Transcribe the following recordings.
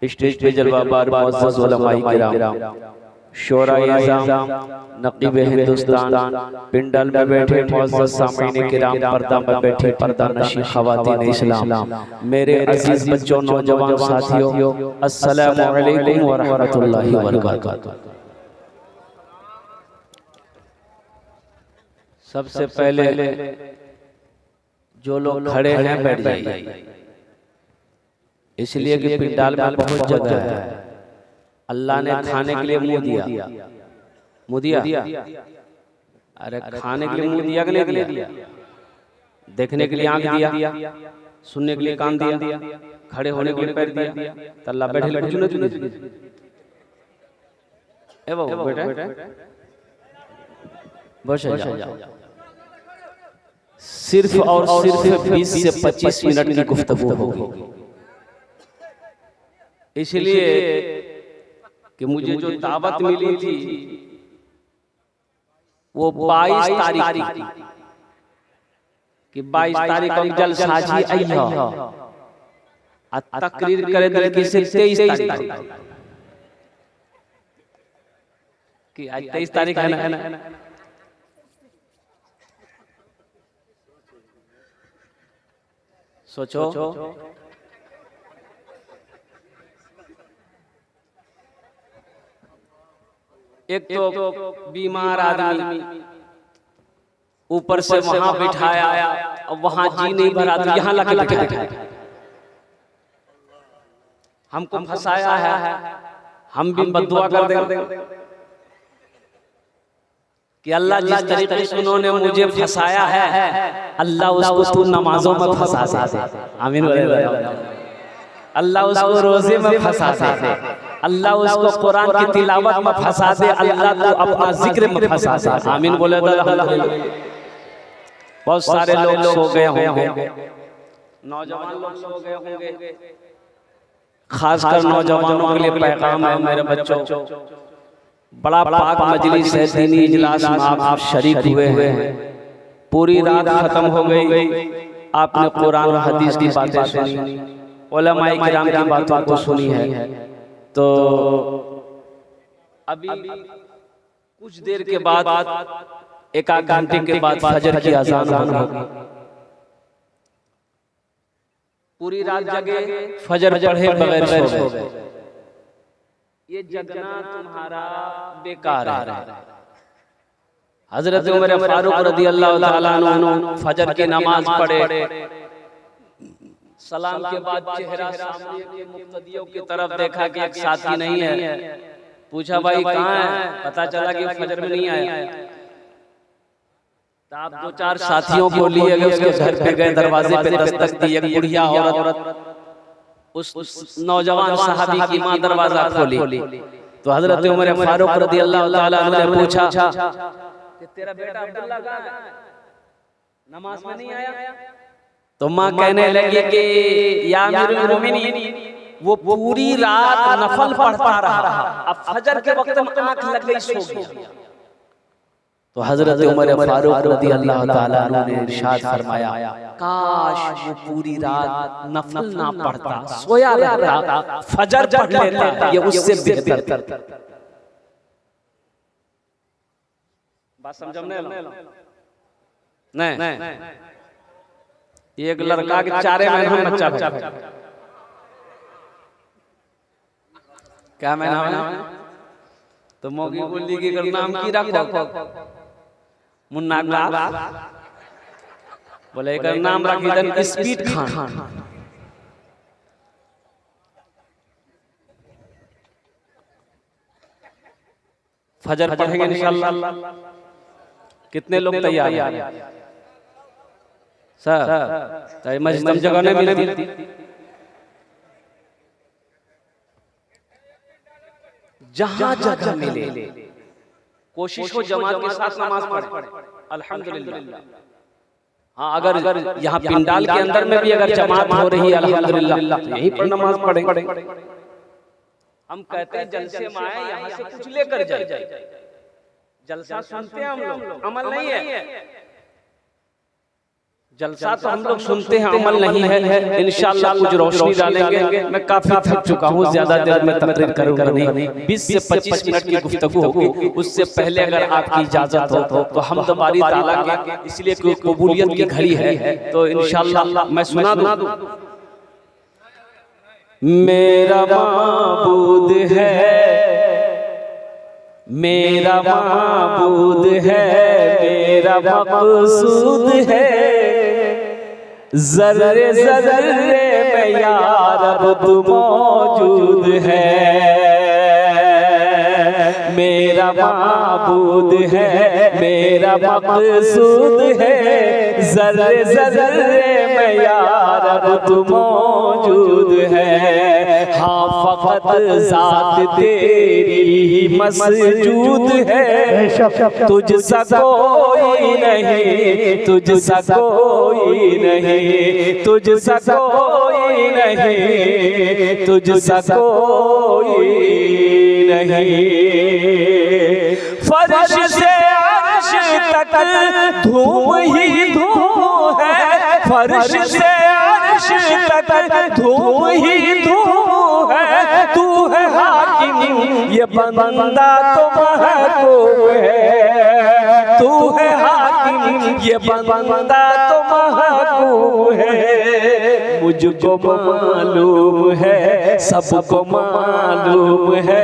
Stage पे जलवाबार मुअज़्ज़ज़ उलमाए किराम, शोराए-ए-इज़ाम, नक़ीब हिंदुस्तान, पिंडल में बैठे मुअज़्ज़ज़ सामीन किराम, पर्दा में बैठी पर्दा नशी ख़वातीन इस्लाम, मेरे अज़ीज़ बच्चों नौजवान साथियों, अस्सलामु अलैकुम व रहमतुल्लाहि व बरकातुहू। सबसे पहले जो लोग खड़े हैं बैठ जाइए, इसलिए कि पिंडाल में बहुत जगह है। अल्लाह ने खाने के लिए मुंह दिया, मुंह दिया, अरे खाने के लिए मुंह दिया कि नहीं दिया? देखने के लिए आंख दिया, सुनने के लिए कान दिया, खड़े होने के लिए पैर दिया, तो अल्लाह बैठे ले चुने चुने ए बाबू बेटा बस जाओ। सिर्फ और सिर्फ 20 से 25 मिनट की गुफ्तगू होगी, इसलिए कि मुझे जो दावत मिली थी वो 22 तारीख कि 22 तारीख को जलसाजी अइहा आ तकरीर करे दिल की से 23 तारीख कि आज 23 तारीख है ना। सोचो एक तो बीमार आदमी ऊपर से वहां बिठाया, वहां जी नहीं भरा तो यहाँ लाके बिठाया, हमको फंसाया है, हम भी बद्दुआ कर देंगे कि अल्लाह जिस तरीके से उन्होंने मुझे फंसाया है अल्लाह उसको तू नमाजों में फंसा दे। आमीन। अल्लाह उसको रोजे में फंसा दे, अल्लाह उसको कुरान की तिलावत में फंसा दे, अल्लाह को अपना जिक्र में फंसा दे। आमीन बोले तो अल्हम्दुलिल्लाह। बहुत सारे लोग सो गए होंगे, नौजवान लोग सो गए होंगे, खासकर नौजवानों के लिए पैगाम है मेरे बच्चों, बड़ा पाक मजलिस है, दीनी इजलास में आप शरीक हुए हैं, पूरी रात खत्म हो गई, आपने कुरान और हदीस की बातें सुनी, उलमाए किराम की बातों को सुनी है, तो अभी कुछ देर के बाद एक आध घंटे के बाद फजर की अजान होगी, पूरी रात जगे, फजर पढ़े बगैर सो गए, ये जगना तुम्हारा बेकार है। हजरत उमर फारूक रज़ियल्लाहु ताला अन्हु फजर की नमाज पढ़े, सलाम के बाद चेहरा सामने के मुक्तदियों की तरफ देखा कि एक साथी नहीं है, पूछा भाई कहाँ है, पता चला कि फजर में नहीं आया, तो आप दो चार साथियों को लिए गए, उसके घर पे गए, दरवाजे पे दस्तक दी, एक बुढ़िया औरत उस नौजवान सहाबी की मां दरवाजा खोली, तो हजरत उमर फारूक रज़ियल्लाहु ताला अन्हु ने पूछा कि तेरा बेटा अब्दुल्ला कहाँ है, नमाज में नहीं आया? तो मां कहने लगी कि या अमीरुल मोमिनीन, वो पूरी रात नफल पढ़ता रहा, अब फजर के वक्त में आंख लग गई, सो गया। तो हजरत उमर फारूक रज़ियल्लाहु ताला अन्हु ने इरशाद फरमाया, काश वो पूरी रात नफल ना पढ़ता, सोया रहता, फजर पढ़ लेता, ये उससे बेहतर। बात समझ में नहीं? एक लड़का के 4 महीने में बच्चा है, क्या महीना है? तो मोगी बोली की नाम की रखो, मुन्ना ग्लास, बोले एक नाम रखी दन स्पीड खान। फजर पढ़ेंगे इंशाअल्लाह। कितने लोग तैयार हैं सर? तो मस्जिद जगह नहीं मिलती, जहां जगह मिले कोशिश हो जमात के साथ नमाज पढ़े, अल्हम्दुलिल्लाह। हाँ, अगर यहाँ पिंडाल के अंदर में भी अगर जमात हो रही है अल्हम्दुलिल्लाह, यहीं पर नमाज पढ़े। हम कहते हैं जलसे में आए, यहाँ से कुछ लेकर जाए, जलसा सुनते हैं हम लोग, अमल नहीं है। जलसा तो हम लोग सुनते हैं, अमल नहीं है। इंशाअल्लाह कुछ रोशनी डालेंगे। मैं काफी थक चुका हूँ, ज्यादा देर में तकरीर करूंगा नहीं। 20 से 25 मिनट की गुफ्तगू होगी। उससे पहले अगर आपकी इजाजत हो तो हम बारी ताला के, इसलिए कोई कबूलियत की घड़ी है, तो इंशाअल्लाह मैं सुना दूं। मेरा माबूद है, मेरा माबूद है, मेरा मक़सूद है, ज़र्रे ज़र्रे में या रब तू मौजूद है। मेरा माबूद है, मेरा मक़सूद है, ज़र्रे ज़र्रे में या रब तू मौजूद है। हाँ फ़क़त ज़ात तेरी ही मसजूद है, तुझसा कोई नहीं, तुझसा कोई नहीं, तुझसा कोई नहीं, तुझसा कोई नहीं। फर्श से अर्श तक धूम ही धूम है, फर्श से अर्श तक धूम ही धूम है। तू है हाकिम, ये बंदा तो महबूब है, तू है हाकिम, ये बंदा तो महबूब है। मुझको मालूम है, सबको मालूम है,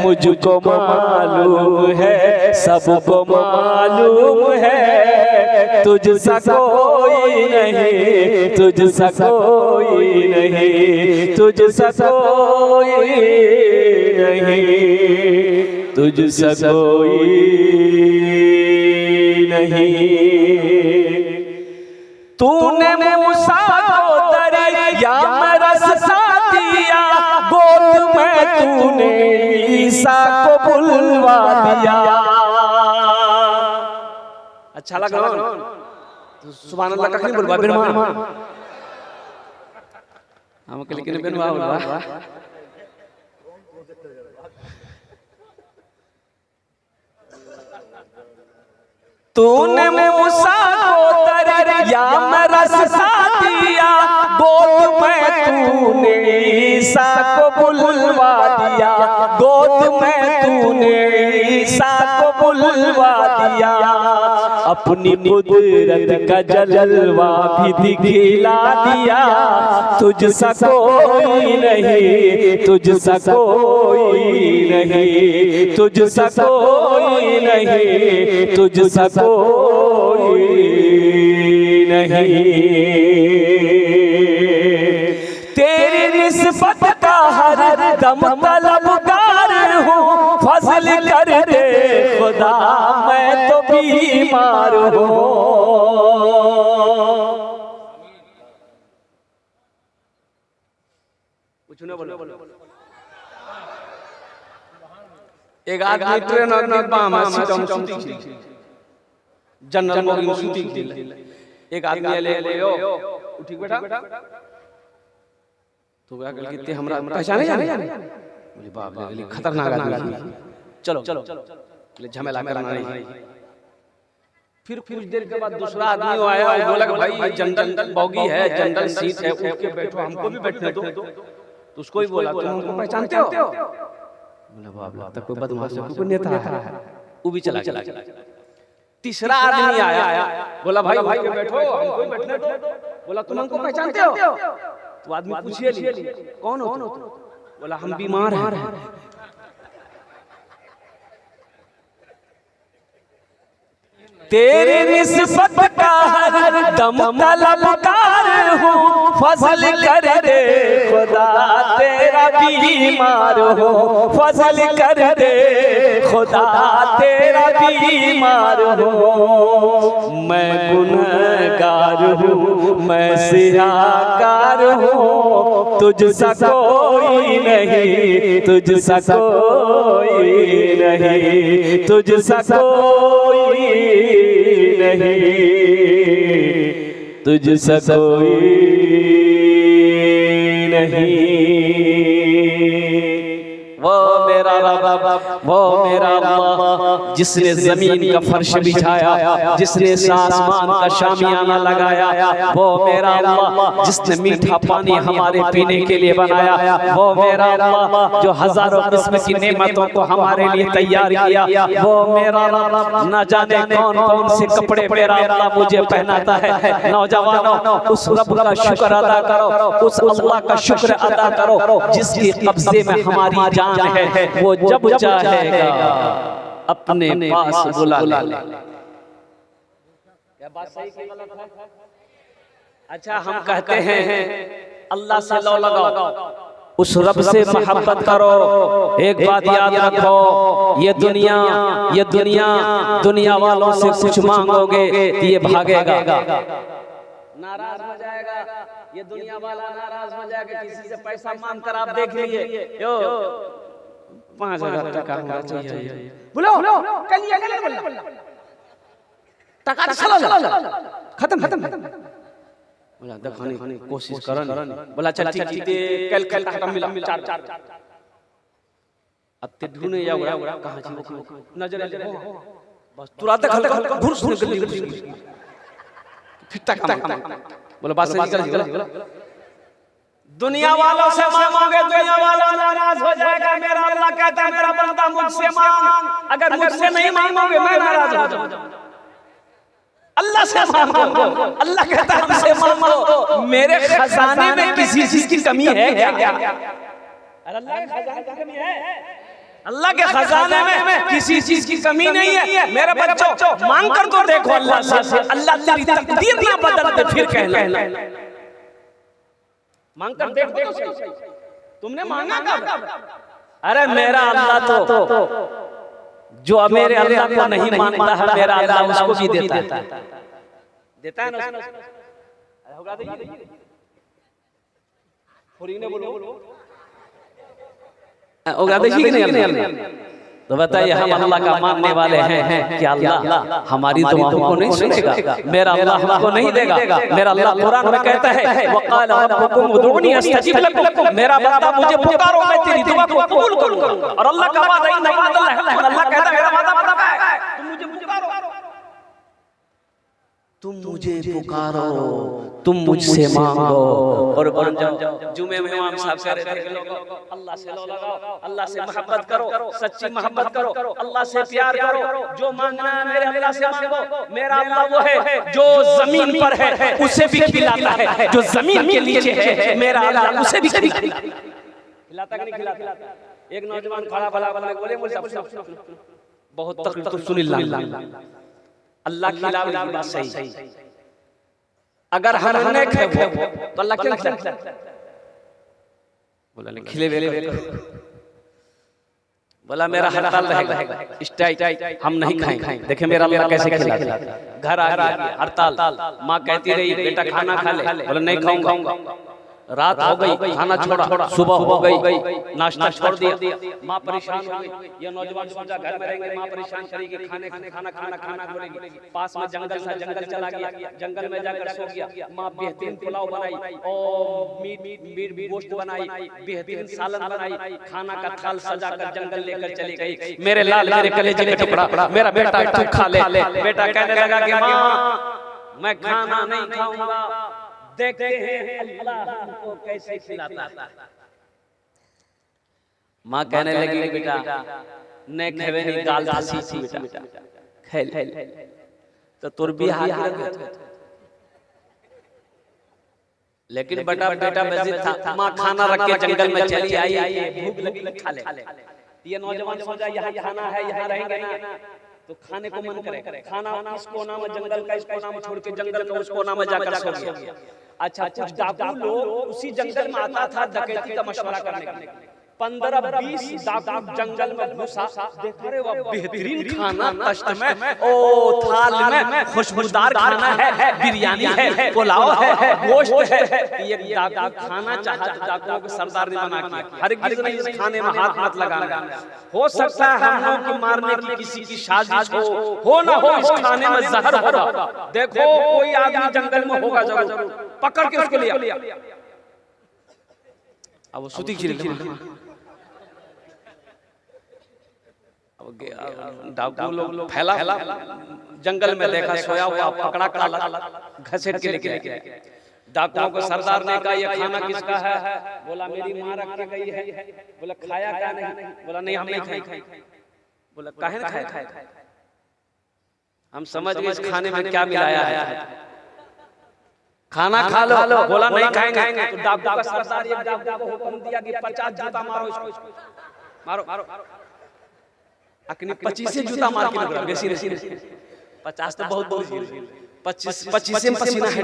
मुझको मालूम है, सबको मालूम है। तुझसा कोई नहीं, तुझसा कोई नहीं, तुझसा कोई नहीं, तुझसा कोई नहीं। तूने मूसा को दरिया में रस्सा दिया, गोद में तूने ईसा को बुलवा दिया। अच्छा लगा तो सुभान अल्लाह का नहीं बोलवा बिरमा हम के लेकिन बिरमा बोलवा। तूने मूसा को दरिया में रस्सा दिया, गोद में तूने ईसा को बुलवा दिया, गोद में तूने ईसा को बुलवा दिया। अपनी कुदरत का जलवा भी दिखला दिया। तुझसा कोई नहीं, तुझसा कोई नहीं, तुझसा कोई नहीं, तुझसा कोई नहीं। तेरी निस्बत का हर दम तलबगार हूँ, फज़ल कर दे खुदा मैं तो बीमार हूँ। कुछ ना बोलो। एक आदमी ट्रेन जनरल मोगी सुती एक आदमी ले उठी बैठा तो क्या कल कितने हमरा पहचाने जाने मुझे बाप रे खतरनाक आदमी। चलो चलो झमेला करना नहीं। फिर कुछ देर के बाद दूसरा आदमी आया और बोला कि भाई जनरल बॉगी है, जनरल सीट है, उठ के बैठो, हमको भी बैठने दो। तो उसको ही बोला तुम हमको पहचानते हो? बोला बाप लगता कोई बदमाश है, कोई नेता है। वो भी चला चला। तीसरा आदमी आया बोला भाई भाई बैठो, हमको भी बैठने दो। बोला तुम हमको पहचानते हो? तो आदमी पूछिए लिए कौन हो तुम? बोला हम बीमार हैं। तेरे निस्बत का हर दम तलबगार हूँ, फज़ल कर दे खुदा तेरा बीमार हो, फज़ल कर दे खुदा तेरा बीमार हो। मैं गुनहगार हूँ, मैं सियाहकार हूँ, तुझसा कोई नहीं, तुझसा कोई नहीं, तुझसा कोई नहीं, तुझसा कोई नहीं। वो मेरा रब, वो मेरा अल्लाह जिसने जमीन का फर्श बिछाया, जिसने आसमान का शामियाना लगाया, वो मेरा अल्लाह जिसने मीठा पानी हमारे पीने के लिए बनाया, वो मेरा अल्लाह जो हजारों किस्म की नेमतों को हमारे लिए तैयार किया, वो मेरा रब न जाने कौन कौन से कपड़े मेरा अल्लाह मुझे पहनाता है। नौजवानों, उस रब का शुक्र अदा करो, उस अल्लाह का शुक्र अदा करो जिसके कब्जे में हमारी जान है। वो जब चाहेगा अपने पास बुला ले। क्या बात सही कि गलत है? अच्छा, हम कहते हैं अल्लाह से लौ लगाओ, उस रब से मोहब्बत करो। एक बात याद रखो, ये दुनिया वालों से कुछ मांगोगे तो ये भागेगा, नाराज हो जाएगा। ये दुनिया वाला नाराज हो जाएगा, किसी से पैसा मांग कर आप देख लीजिए, यो 5000 टका होना चाहिए, बोलो टका खत्म बोला दिखाने की कोशिश करन, बोला चल ठीक कल टका मिला 4 अब ते ढूंढे जाओ कहां छी नजर बस तुरंत खल घुस निकल फिर टका बोला बात सही कर। दुनिया वालों से मांगोगे, दुनिया वाला नाराज हो जाएगा। मेरा अल्लाह कहता है मेरा बंदा मुझसे मांग, अगर मुझसे नहीं मांगोगे मैं नाराज हो जाऊंगा। अल्लाह से मांगो, अल्लाह कहता है हमसे मांगो। मेरे खजाने में किसी चीज की कमी है क्या? अल्लाह के खजाने की कमी है? अल्लाह के खजाने में किसी चीज की कमी नहीं है। मेरे बच्चों, मांग कर तो देखो अल्लाह से, अल्लाह तेरी तकदीर ना बदल दे फिर कहना। मांग कर देखो तो सही, तुमने मांगा कब? अरे मेरा अल्लाह तो जो मेरे अल्लाह को नहीं मानता है, मेरा अल्लाह उसको भी देता है ना। होगा बोलो कि नहीं? तो बताइए, हम अल्लाह का मानने वाले हैं कि अल्लाह हमारी दुआओं को नहीं सुनेगा? मेरा अल्लाह हमको नहीं देगा? मेरा अल्लाह कुरान में कहता है वक़ाल रब्बुकुम उदूनी अस्तजिब लकुम, मेरा बंदा मुझे पुकारो मैं तेरी दुआ को कबूल करूंगा। और अल्लाह का वादा है, अल्लाह कहता है मेरा वादा पता है, तुम मुझे पुकारो, तुम मुझसे मांगो और बन जाओ। जुमे में इमाम साहब कह रहे थे लोगों अल्लाह से लो लगाओ, अल्लाह से मोहब्बत करो, सच्ची मोहब्बत करो, अल्लाह से प्यार करो। जो मांगना है मेरे अल्लाह से मांगो। मेरा अल्लाह वो है जो जमीन पर है उसे भी खिलाता है, जो जमीन के नीचे है मेरा अल्लाह उसे भी खिलाता कि नहीं खिलाता? एक नौजवान खड़ा भला बोले मुझे बहुत तकलीफ तो सुन अल्लाह खिलावे की बात सही, अगर हम नहीं खाए तो अल्लाह क्यों खिलाता? बोला नहीं खिले बोला मेरा हड़ताल रहेगा, स्ट्राइक, हम नहीं खाएंगे। देखे मेरा अल्लाह कैसे खिलाता है। घर आ गया हड़ताल, माँ कहती रही बेटा खाना खा ले, बोला नहीं खाऊंगा। रात हो गई, खाना छोड़ा, सुबह हो गई, नाश्ता छोड़ दिया। माँ परेशान हो गई। ये नौजवान सोचा घर में रहेंगे माँ परेशान करेगी, खाना बोलेगी। पास में जंगल था, जंगल चला गया, जंगल में जाकर सो गया। माँ बेहतरीन पुलाव बनाई और मीट गोश्त बनाई, बेहतरीन सालन बनाई, खाना का थाल सजाकर जंगल लेकर चली गई। मेरे लाल मेरे कलेजे का टुकड़ा, मेरा बेटा तू खा ले। बेटा कहने लगा कि माँ मैं खाना नहीं खाऊंगा, देखते हैं अल्लाह हमको कैसे खिलाता है। माँ कहने लगी बेटा नहीं खेवे नहीं गाल घासी थी बेटा खेल तो तुर भी हाथ लगे, लेकिन बेटा मस्जिद था। माँ खाना रख के जंगल में चली आई, भूख लगी खा ले। ये नौजवान सोचा यहाँ खाना है, यहाँ रहेंगे ना तो खाने को मन करे। खाना इस कोना में जंगल का, इस कोना में छोड़ के जंगल का उस कोना में जाकर सो गया। अच्छा कुछ डाकू लोग उसी जंगल में आता था डकैती का मशवरा करने के लिए। 15-20 डाकू जंगल में घुसा, देखा रे वो बेहतरीन खाना तश्त में, ओ थाल में खुशबूदार खाना है, बिरयानी है, पुलाव है, गोश्त है। ये डाकू खाना चाहा तो डाकुओं के सरदार ने मना किया, हरगिज़ नहीं इस खाने में हाथ मत लगाना। हो सकता है हम लोग की मारने की किसी की साजिश हो ना हो, इस खाने में जहर होगा। देखो कोई आदमी जंगल में होगा जरूर, पकड़ के उसको लिया। अब वो सुती खिली डाकू लोग फैला जंगल में देखा सोया हुआ पकड़ा काला घसीट के लेके डाकुओं को सरदार ने कहा ये खाना किसका है? बोला मेरी माँ रख के गई है। बोला खाया क्या? नहीं। बोला नहीं हम नहीं खाए। बोला काहे ना खाए? हम समझ गए इस खाने में क्या मिलाया है, खाना खा लो। बोला नहीं खाएंगे। तो डाकू का सरदार एक डाकू को हुक्म दिया कि 50 जूता मारो इसको, मारो। अकनी 25 जूता मार के निकला बेसी नहीं, 50 तो बहुत दूर, 25 में पसीना है।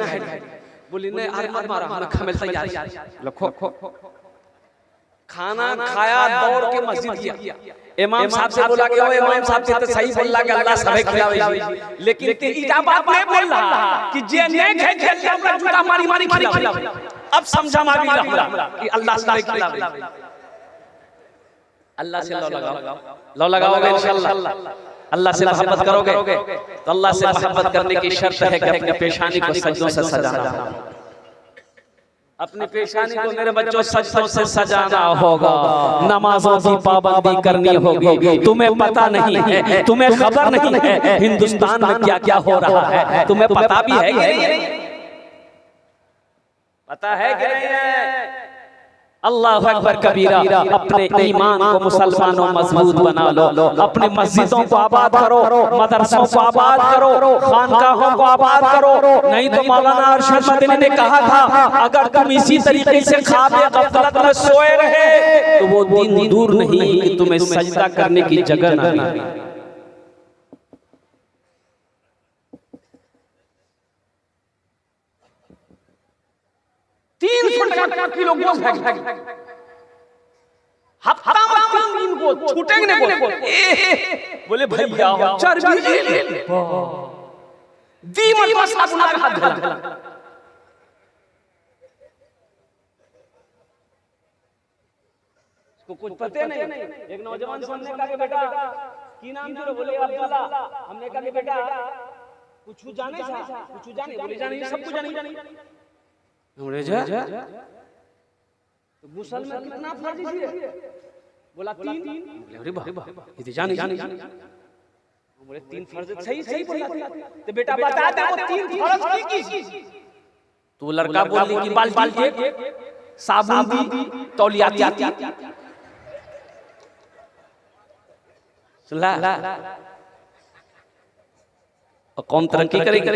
बोली नहीं अरे मत मारा, हम खमेल तैयार लखो। खाना खाया, दौड़ के मस्जिद गया। इमाम साहब से बोला कि ओ इमाम साहब से तो सही बोल कि अल्लाह सबे खिलावे, लेकिन ते इजा बात नहीं बोल रहा कि जे नहीं खाए खेल हमरा जूता मारी खिलावे। अब समझा मारी कि अल्लाह सबे खिलावे। अल्लाह से लो लगाओगे इंशाअल्लाह। अल्लाह से मोहब्बत करोगे तो अल्लाह से मोहब्बत करने की शर्त है कि अपनी पेशानी को सजदों से सजाना। अपनी पेशानी को मेरे बच्चों सजदों से सजाना होगा, नमाजों की पाबंदी करनी होगी। तुम्हें पता नहीं है, तुम्हें खबर नहीं है हिंदुस्तान में क्या क्या हो रहा है, तुम्हें पता भी है कि नहीं? पता है कि नहीं है? अल्लाह अकबर कबीरा। अपने ईमान को मुसलमानों मजबूत बना लो, अपने मस्जिदों को आबाद करो, मदरसों को आबाद करो, खानकाहों को आबाद करो। नहीं तो मौलाना अरशद मदनी ने कहा था अगर तुम इसी तरीके से ख्वाब गफलत में सोए रहे तो वो दिन दूर नहीं कि तुम्हें सजदा करने की जगह न मिले। 300 टका किलो गोश्त है, हफ्ता में 3 दिन को छूटेंगे नहीं। बोले भैया चर्बी ले दी मत मसला गुनाह का हाथ धरा। इसको कुछ पता नहीं। एक नौजवान सामने कहा कि बेटा की नाम जो? बोले अब्दुल्ला। हमने कहा कि बेटा कुछ जाने था? कुछ जाने? बोले जाने सब कुछ जाने। तो गुसल में कितना फर्ज है? बोला 3। अरे वाह ये जानी। बोले 3 फर्ज सही बोला। तो बेटा बता दे वो 3 फर्ज की? तो लड़का बोली कि बाल्टी एक, साबुन दी, तौलिया दी। सुला कौन तरक्की करेगी?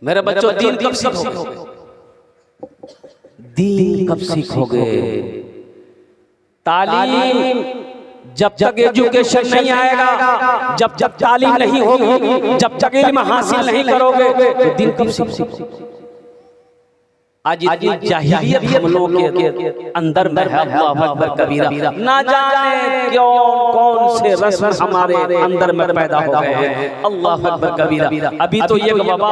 मेरे बच्चों दीन कब सीखोगे? दीन कब सीखोगे? तालीम जब तक एजुकेशन नहीं आएगा, जब तालीम नहीं होगी, जब तक इल्म हासिल नहीं करोगे तो दीन कब सीखोगे? आज ये जाहिलियत हम लोगों के अंदर में है। अल्लाह अकबर कबीरा। ना जाने क्यों कौन से रस्म हमारे अंदर में पैदा हो गए हैं। अल्लाह अकबर कबीरा। अभी तो ये वबा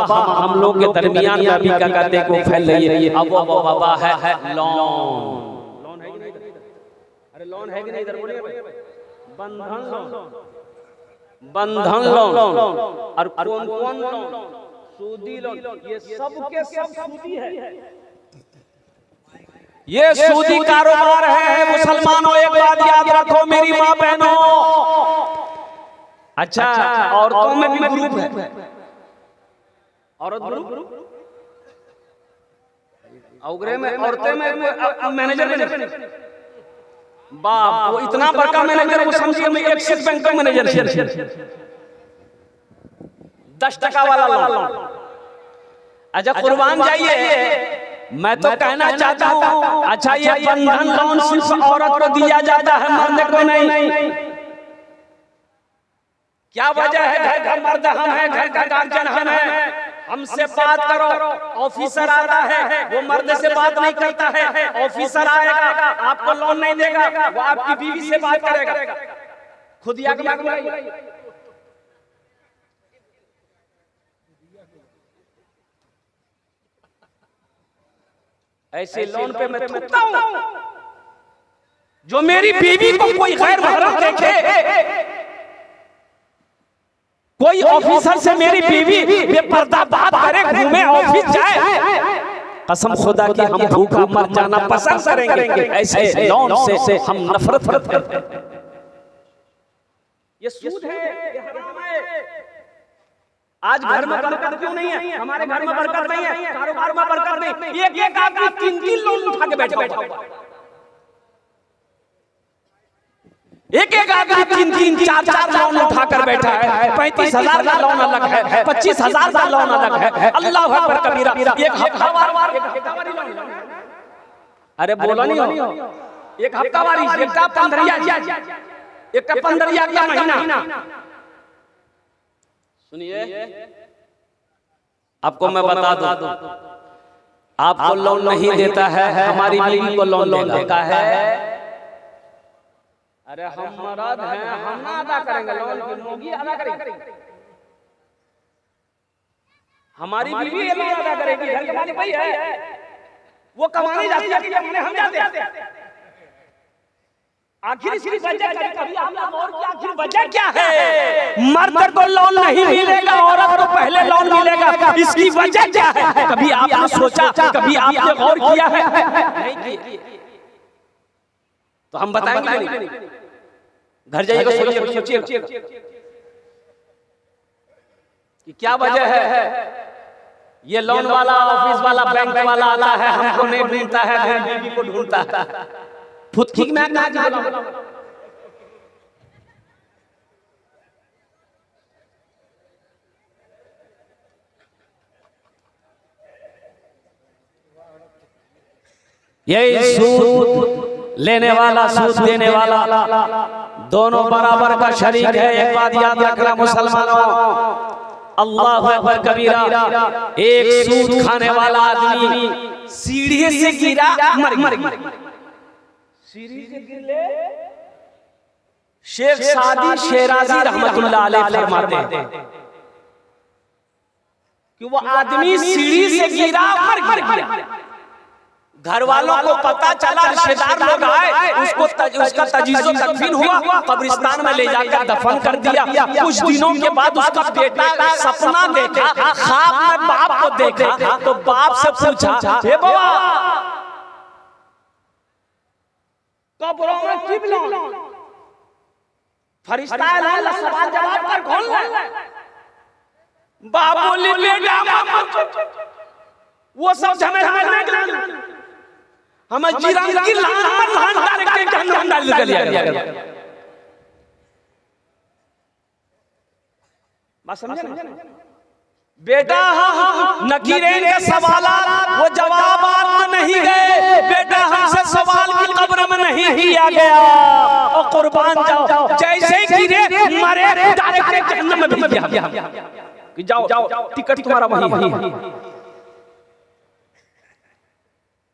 हम लोग के दरमियान में अभी क्या कहते को फैल रही है। अब वो वबा है लोन है कि नहीं? अरे लोन है कि नहीं? इधर बोलिए। बंधन लोन और कौन लोन? सूदी लोन। ये सब के सब सूदी है, ये सूदी कारोबार है। मुसलमानों एक बात याद रखो मेरी माँ बहनों। अच्छा औरतों में भी ग्रुप है, औरत ग्रुप औगरे में, औरतें में मैनेजर बाप वो इतना बड़का मैनेजर वो समझिए मैं एक्सिस बैंक का मैनेजर 10 टका वाला लोन। अच्छा कुर्बान जाइए। मैं तो कहना चाहता हूँ अच्छा ये बंधन लोन सिर्फ औरत को दिया जाता है, मर्द को नहीं। क्या वजह है? घर का मर्द हम है, घर का गार्जियन हम है। हमसे बात करो, ऑफिसर आता है वो मर्द से बात नहीं करता है। ऑफिसर आएगा आपको लोन नहीं देगा, वो आपकी बीवी से बात करेगा। खुद या ऐसे लोन पे मैं थूकता हूं। जो मेरी बीवी को कोई गैर महरम देखे, कोई ऑफिसर से मेरी बीवी बेपर्दा बात करे, घूमे, ऑफिस जाए, कसम खुदा की हम भूखा मर जाना पसंद करेंगे, ऐसे लौन से हम नफरत करते हैं। ये सूद है, ये हराम है। आज घर में बरकत क्यों नहीं है? हमारे घर में बरकत नहीं है, कारोबार में बरकत नहीं। एक आदमी 3 लोन उठा के बैठा हुआ, एक आदमी 3 4 लोन उठा कर बैठा है। 35,000 का लोन अलग है, 25,000 का लोन अलग है। अल्लाह अकबर कबीरा। एक हफ्तावारी लोन, अरे बोला नहीं हो, एक हफ्तावारी, एक का 15 का महीना। सुनिए, आपको मैं बता दूं, आपको लोन नहीं देता है, हमारी बीवी को लोन देता है। अरे हम मर्द हैं, हम ना अदा करेंगे लोन की, लोगी अदा करेंगे। हमारी बीवी ये लोन अदा करेगी, घर के मालिक भाई है, वो कमाने जाती है, हम जाते हैं। आखिर इसकी वजह कभी आपने गौर किया, आखिर वजह क्या है? मर्द को लोन नहीं मिलेगा, औरत को पहले लोन मिलेगा, इसकी वजह क्या है? कभी आपने सोचा, कभी आपने गौर किया है? नहीं किया। तो हम बताएंगे नहीं, घर जाइएगा, सोचिए कि क्या वजह है। ये लोन वाला, ऑफिस वाला, बैंक वाला आता है, हमको नहीं ढूंढता है, घर बीवी को ढूंढता है। फुदकी में यही सूद लेने वाला, सूद देने वाला दोनों बराबर का शरीक है। एक बात याद रखना मुसलमानों, अल्लाह अकबर कबीरा। एक सूद खाने वाला आदमी सीढ़ी से गिरा, मर गया। सीढ़ी से गिरले, शेख सादी शेराजी रहमतुल्लाह अलैह फरमाते हैं कि वो आदमी सीढ़ी से गिरा, मर गया। घर वालों को पता चला, रिश्तेदार लोग आए, उसका तजीज़ो तकफीन हुआ, कब्रिस्तान में ले जाकर दफन कर दिया। कुछ दिनों के बाद उसका बेटा सपना देखा, ख्वाब में बाप को देखा, तो बाप से पूछा, हे बाबा कब्रों में किबलों फरिश्ता अल्लाह सवाल जवाब कर कौन है? बाप बोले बेटा वो सब हमें हमें जिरान की लान डाल के जहन्नम डाल दिया। बात समझे ना? बेटा नकीरें के सवालात वो जवाबात नहीं गए। बेटा हमसे सवाल की कब्र में नहीं किया गया, और कुर्बान जाओ, जैसे गिरे मरे डायरेक्ट जहन्नम में भेज दिया कि जाओ टिकट तुम्हारा वहीं।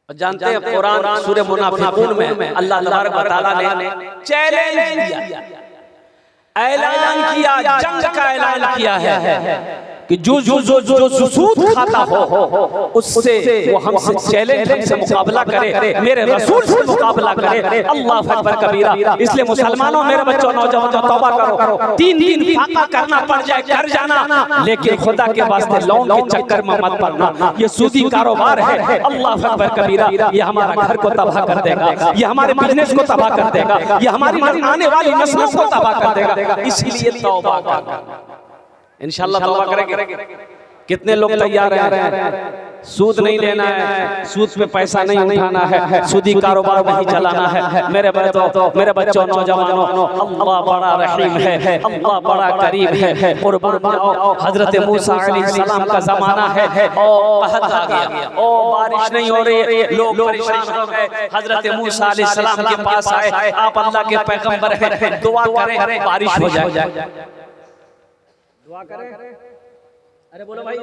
जानते हैं कुरान सूरह मुनाफिकून में अल्लाह तबारक व तआला ने चैलेंज दिया, ऐलान किया, जंग का ऐलान किया है कि जो सूद खाता हो उससे वो हमसे चैलेंज, हमसे मुकाबला करे, मेरे रसूल से मुकाबला करे। अल्लाह अकबर कबीरा। इसलिए मुसलमानों, मेरे बच्चों, नौजवानों, तौबा करो। 3 दिन फाका करना पड़ जाए कर जाना, लेकिन खुदा के वास्ते लोन के चक्कर में मत पड़ना। ये सूदी कारोबार है। अल्लाह अकबर कबीरा। ये हमारा घर को तबाह कर देगा, ये हमारे बिजनेस को तबाह कर देगा, ये हमारी आने वाली नस्लों को तबाह कर देगा। इसीलिए तौबा करो, इंशाअल्लाह तौबा करेंगे। कितने लोग तैयार हैं? सूद नहीं लेना है, सूद पे पैसा नहीं उठाना है, सूदी कारोबार नहीं चलाना है। मेरे बच्चों, नौजवानों, अल्लाह बड़ा रहीम है, अल्लाह बड़ा करीम है। कुर्बान जाओ, हजरत मूसा अलैहिस्सलाम का जमाना है, और कहत आ गया, ओ बारिश नहीं हो रही, लोग परेशान हो गए। हजरत मूसा अलैहिस्सलाम के पास आए, आप अल्लाह के पैगंबर हैं, दुआ करें बारिश हो जाए। दुआ करें, अरे बोलो भाई,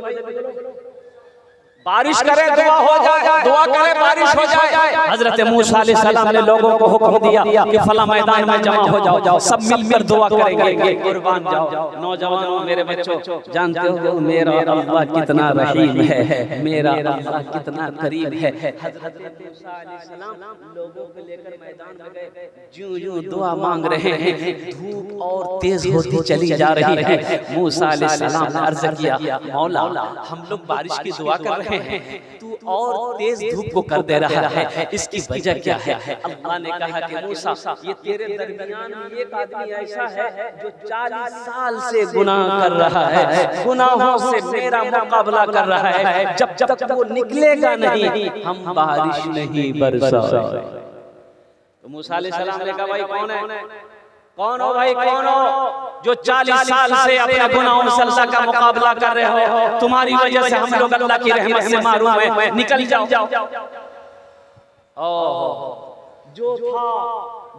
बारिश करें दुआ हो जाए, दुआ करें बारिश हो जाए। हजरत मूसा अलैहिस्सलाम ने लोगों को हुक्म दिया कि फला मैदान में जमा हो जाओ, सब मिलकर दुआ करेंगे। कुर्बान जाओ, नौजवानों, मेरे बच्चों, जानते हो मेरा अल्लाह कितना रहीम है, मेरा अल्लाह कितना करीब है। हजरत मूसा अलैहिस्सलाम लोगों को लेकर मैदान में गए, यूं दुआ मांग रहे हैं, धूप और तेज होती चली जा रही है। मूसा अलैहिस्सलाम ने अर्ज किया, मौला हम लोग बारिश की दुआ कर रहे हैं, तू तू और तेज धूप को कर दे रहा है, इसकी वजह क्या है? अल्लाह ने कहा कि मूसा, ये तेरे दरमियान में एक आदमी ऐसा है जो 40 साल से गुनाह कर रहा है, गुनाहों से मेरा मुकाबला कर रहा है, जब तक वो निकलेगा नहीं हम बारिश नहीं बरसाएंगे। तो मूसा अलैहिस्सलाम ने कहा, भाई कौन है? कौन हो भाई, कौन हो जो 40 साल से अपने गुनाहों से अल्लाह का मुकाबला कर रहे हो? तुम्हारी वजह से हम लोग अल्लाह की रहमत से महरूम हैं, निकल जाओ।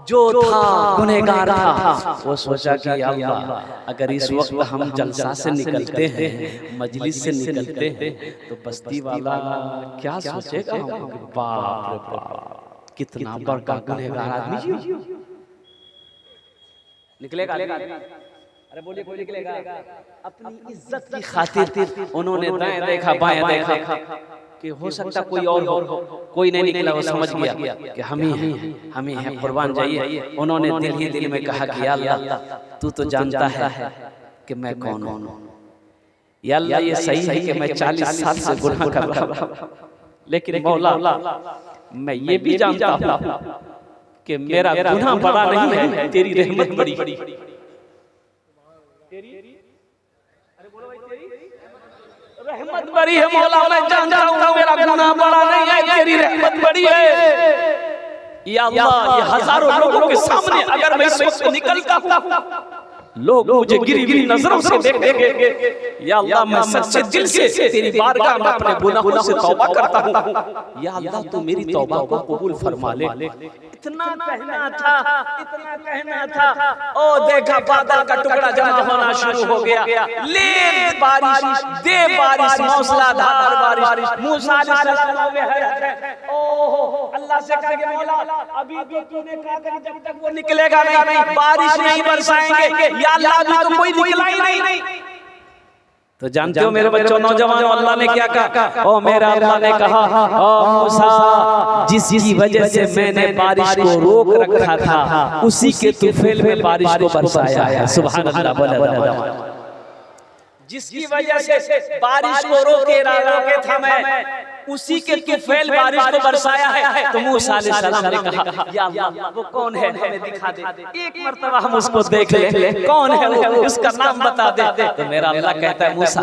जो था गुनहगार था, वो सोचा कि अल्लाह अगर इस वक्त हम जलसा से निकलते हैं, मजलिस से निकलते हैं, तो बस्ती वाला क्या सोचेगा? बाप रे बाप, कितना बड़ा गुनहगार आदमी जी निकलेगा। अरे बोलिए कोई निकलेगा? अपनी इज्जत की खातिर उन्होंने दाएं देखा बाएं देखा कि हो सकता कोई और हो, कोई नहीं निकला। वो समझ गया कि हम ही हैं, कुर्बान जाइए। उन्होंने दिल ही दिल में कहा कि या अल्लाह तू तो जानता है कि मैं कौन हूं। या अल्लाह ये सही है कि मैं 40 साल से गुनाह कर रहा हूं, लेकिन मौला मैं ये भी जानता हूं कि मेरा गुनाह बड़ा नहीं है, तेरी रहमत बड़ी। रहमत बड़ी है मौला, मैं जानता हूँ मेरा गुनाह बड़ा नहीं है, तेरी रहमत बड़ी है। या अल्लाह, ये हजारों लोगों के सामने अगर मैं इससे निकलता हूँ, लोग मुझे गिरी नजरों से देखेंगे। या अल्लाह, मैं सच्चे दिल से तेरी बारगाह में अपने गुनाहों से तौबा करता हूँ। या अल्लाह, तू मेरी तौबा को कबूल फरमा ले। इतना कहना था, ओ देखा बादल का टुकड़ा जमा होना शुरू हो गया। ले बारिश, दे बारिश, मौसलाधार बारिश। मूसा अलैहिस्सलाम में हैरत, ओहो अल्लाह से कहा कि मौला अभी भी तूने कहा कि जब तक वो निकलेगा नहीं बारिश नहीं बरसाएंगे। या अल्लाह, अभी तो कोई निकला ही नहीं। तो जानते हो मेरे बच्चों, नौजवानों, अल्लाह ने क्या कहा? ओ मेरा अल्लाह ने कहा, ओ मूसा, जिसकी वजह से मैंने बारिश को रोक रखा था, उसी के तुफैल में बारिश को बरसाया है। सुभान अल्लाह, बोला जिसकी वजह से बारिश को रोके था मैं, उसी के तुफैल बारिश को बरसाया है। तो मूसा अलैहिस्सलाम ने कहा, या अल्लाह वो कौन है, हमें दिखा दे, एक मर्तबा हम उसको देख ले, कौन है वो, उसका नाम बता दे। तो मेरा अल्लाह कहता है, मूसा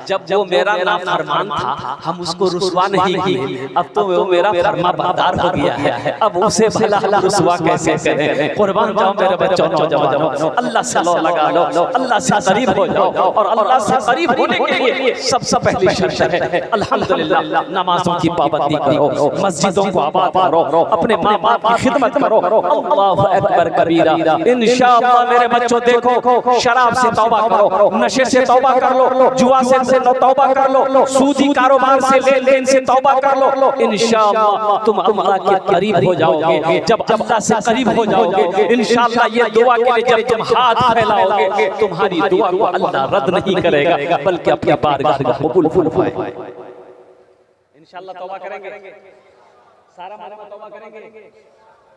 जब वो मेरा नाफरमान था हम उसको रुसवा नहीं किए, अब तो वो मेरा फरमाबरदार हो गया है, अब उसे भला रुसवा कैसे करें? कुर्बान जाओ मेरे बच्चों, नौजवानों, अल्लाह से लगा लो, अल्लाह से करीब हो जाओ। और अल्लाह से करीब होने के लिए सबसे पहली शर्त है अल्हम्दुलिल्लाह, नमाजों की पाबंदी करो, मस्जिदों को आबाद करो, अपने माँ बाप की खिदमत करो। अल्लाहु अकबर कबीरा। इंशाअल्लाह मेरे बच्चों देखो, शराब से तौबा करो, नशे से तौबा कर लो, जुआ से तौबा कर लो, सूदी कारोबार से लेन देन से तौबा कर लो। इंशाअल्लाह तुम अल्लाह के करीब हो जाओगे। जब अल्लाह से करीब हो जाओगे, इंशाअल्लाह ये दुआ के लिए जब तुम हाथ फैलाओगे, तुम्हारी दुआ को अल्लाह रद्द नहीं करेगा, बल्कि अपनी बारगाह में कबूल फरमाएगा। इंशाअल्लाह तौबा करेंगे, सारा मालूम तौबा करेंगे।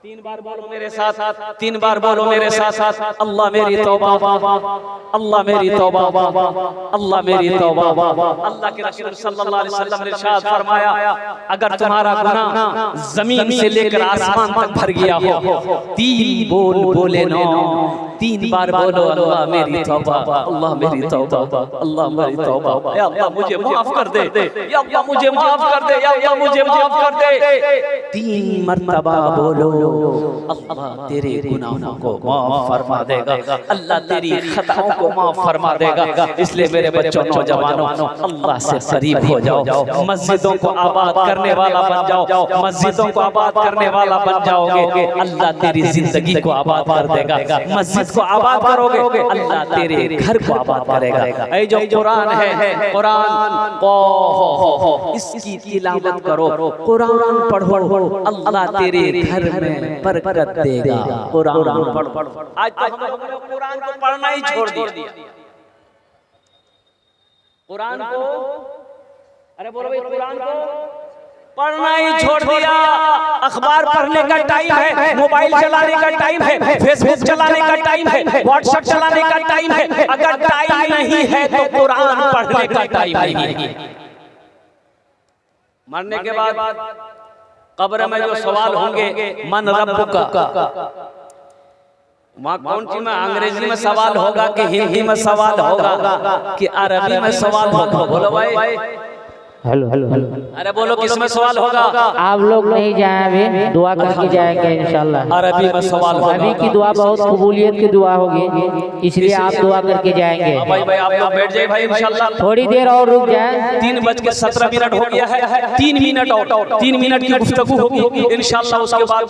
3 बार बोलो मेरे साथ, 3 बार बोलो मेरे साथ, अल्लाह मेरी तौबा, अल्लाह मेरी तौबा, अल्लाह मेरी तौबा। अल्लाह के रसूल सल्लल्लाहु अलैहि वसल्लम ने इरशाद फरमाया, अगर तुम्हारा गुनाह जमीन से लेकर आसमान तक भर गया हो, 3 बोल बोले ना, 3 बार बोलो अल्लाह मेरी तौबा, अल्लाह मेरी तौबा, अल्लाह मेरी तौबा। या अल्लाह मुझे माफ कर दे, या अल्लाह मुझे माफ कर दे, या अल्लाह मुझे माफ कर दे। 3 मर्तबा बोलो, अल्लाह तेरे गुनाहों को माफ फरमा देगा, अल्लाह तेरी खताओं को माफ फरमा देगा। इसलिए मेरे बच्चों, नौजवानों, अल्लाह से करीब हो जाओ, मस्जिदों को आबाद करने वाला बन जाओ, मस्जिदों को आबाद करने वाला बन जाओगे, अल्लाह तेरी जिंदगी को आबाद कर देगा। मस्जिद को आबाद करोगे, अल्लाह तेरे घर को आबाद करेगा। ये जो कुरान है, कुरान को इसकी तिलावत करो, कुरान पढ़ो, अल्लाह तेरे घर में बरकत देगा। कुरान पढ़ो। आज तो हम लोग कुरान को पढ़ना ही छोड़ दिया। कुरान को, अरे बोलो भाई, कुरान को पढ़ना ही छोड़ दिया। अखबार पढ़ने का टाइम है, मोबाइल चलाने का टाइम है, फेसबुक चलाने का टाइम है, व्हाट्सएप चलाने का टाइम है। अगर टाइम नहीं है तो कुरान पढ़ने का टाइम नहीं है। मरने के बाद कब्र में जो सवाल होंगे, मन रब्बुका, वहाँ कौन सी में अंग्रेजी में सवाल होगा कि हिंदी में सवाल होगा कि अरबी में सवाल होगा? बोलो भाई। हेलो हेलो हेलो, अरे बोलो किसमें सवाल होगा? आप लोग नहीं जाए अभी, दुआ करके जाएंगे इंशाल्लाह। अरबी में सवाल होगा। अभी की दुआ बहुत कबूलियत की दुआ होगी, इसलिए आप दुआ करके जाएंगे। भाई आप लोग बैठ जाइए भाई, इंशाल्लाह थोड़ी देर और रुक जाए। 3:17 हो गया है, 3 मिनट और 3 मिनट की गुफ्तगू होगी इंशाल्लाह। उसके बाद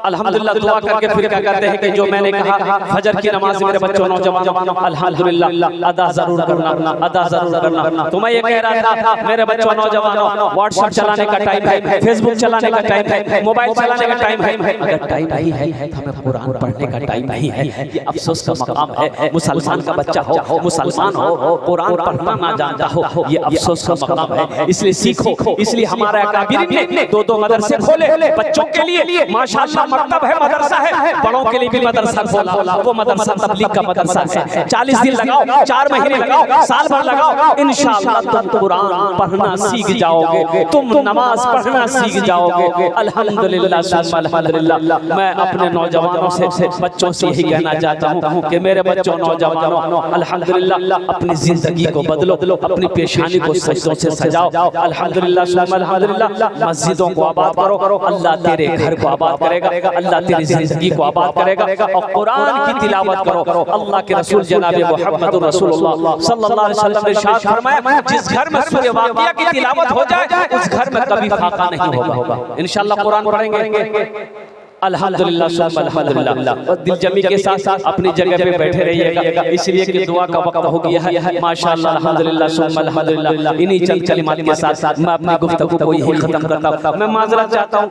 अल्हम्दुलिल्लाह दुआ करके फिर क्या करते हैं कि जो मैंने कहा फजर की नमाज मेरे बच्चों नौजवानों अल्हम्दुलिल्लाह अदा जरूर करना, अदा जरूर करना। तो मैं ये कह रहा था मेरे बच्चों नौजवानों, व्हाट्सएप चलाने का टाइम है, फेसबुक चलाने का टाइम है, मोबाइल चलाने का टाइम है। अगर टाइम नहीं है तो हमें कुरान पढ़ने का टाइम नहीं है। ये अफसोस का मकाम है। मुसलमान का बच्चा हो, मुसलमान हो, कुरान पढ़ना ना जानता हो, ये अफसोस का मकाम है। इसलिए सीखो। इसलिए हमारा अकाबिरीन ने 2 मदरसे खोले बच्चों के लिए। माशाअल्लाह मकतब है, मदरसा है, बड़ों के लिए भी मदरसा खोला। वो मदरसा तबलीग का मदरसा है। 40 दिन लगाओ, 4 महीने लगाओ, साल भर लगाओ, इंशाअल्लाह तुम कुरान पढ़ना सीख जाओगे, तुम नमाज पढ़ना सीख जाओगे। अल्हम्दुलिल्लाह सुम्मा अल्हम्दुलिल्लाह। मैं अपने नौजवानों से, बच्चों से यही कहना चाहता हूँ कि मेरे बच्चों नौजवानों अल्हम्दुलिल्लाह अपनी जिंदगी को बदलो, अपनी पेशानी को सजदों से सजाओ। अल्हम्दुलिल्लाह सुम्मा अल्हम्दुलिल्लाह। मस्जिदों को आबाद करो, अल्लाह तेरे घर को आबाद करेगा, अल्लाह तेरी जिंदगी को आबाद करेगा। और कुरान की तिलावत करो। अल्लाह के रसूल जनाब मुहम्मद रसूलुल्लाह सल्लल्लाहु अलैहि वसल्लम ने इरशाद फरमाया, जिस घर में सूरह वाक़िया की तिलावत हो जाए उस घर में कभी फाका नहीं होगा। इंशाअल्लाह कुरान पढ़ेंगे। अल्हम्दुलिल्लाह सुम्मा अल्हम्दुलिल्लाह। और दिल जमी के साथ अपनी जगह पे बैठे रहिएगा, इसलिए कि दुआ का वक्त हो गया है। माशाअल्लाह अल्हम्दुलिल्लाह सुम्मा अल्हम्दुलिल्लाह। इन्हीं चंद कलिमात के साथ मैं अपनी गुफ्तगू को यही खत्म करता हूँ। मैं माजरत चाहता हूँ